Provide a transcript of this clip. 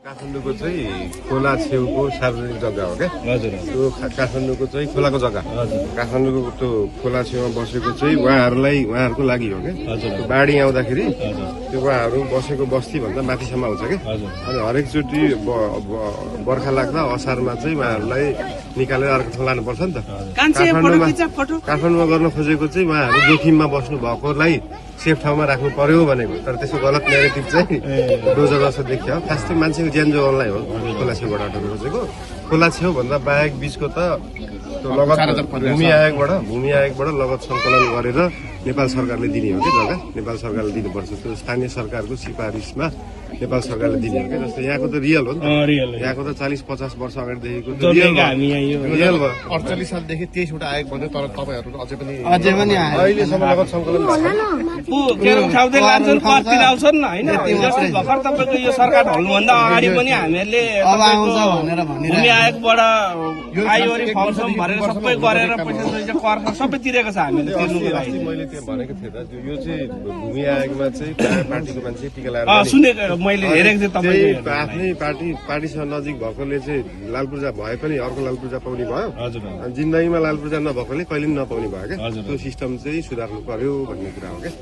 काठमाडौँको चाहिँ खोला छेउको सार्वजनिक जग्गा हो क्या हजुर त्यो काठमाडौँको चाहिँ खोलाको जग्गा काठमाडौँको त्यो खोला छेउमा बसेको चाहिँ उहाँहरूको लागि हो क्या त्यो बाढी आउँदाखेरि त्यो उहाँहरू बसेको बस्ती भन्दा माथिसम्म आउँछ क्या अनि हरेकचोटि बर्खा लाग्दा असारमा चाहिँ उहाँहरूलाई निकालेर अर्को ठाउँ लानुपर्छ नि त काठमाडौँमा गर्न खोजेको चाहिँ उहाँहरू जोखिममा बस्नु भएकोलाई सेफ ठाउँमा राख्नु पर्यो भनेको तर त्यसको गलत नेगेटिभ चाहिँ डोजर जस्तो देखियो खास चाहिँ मान्छेको ज्यान जोगाउनलाई हो खोला छेउबाट हटाउनु खोजेको खोला छेउ भन्दा बाहेक बीचको त भूमि आयोगबाट लगत सङ्कलन गरेर नेपाल सरकारले दिने हो कि जग्गा नेपाल सरकारले दिनुपर्छ त्यो स्थानीय सरकारको सिफारिसमा नेपाल सरकारले दिने हो कि जस्तो यहाँको त रियल हो नि त यहाँको त 40-50 वर्ष अगाडिदेखिको रियल भयो 48 सालदेखि 23 वटा आयोग भन्यो तर तपाईँहरू अझै पनि अहिलेसम्म लगत सङ्कलन भर्खर तपाईँको यो सरकार ढल्नुभन्दा अगाडि पनि हामीहरूले भूमि आयोगबाट आइओरी फर्म भरेर सबै गरेर पैसा कर सबै तिरेको छ हामीले तिर्नुको लागि मैले त्यो भनेको थिएँ त यो चाहिँ भूमि आयोगमा चाहिँ पार्टीको मान्छे टिका लगाएर सुनेको मैले हेरेको थिएँ तपाईँले आफ्नै पार्टीसँग नजिक भएकोले चाहिँ लाल पूर्जा भए पनि अर्को लाल पूर्जा पाउने भयो जिन्दगीमा लाल पूर्जा नभएकोले कहिले पनि नपाउने भयो क्या त्यो सिस्टम चाहिँ सुधार्नु पर्यो भन्ने कुरा हो क्या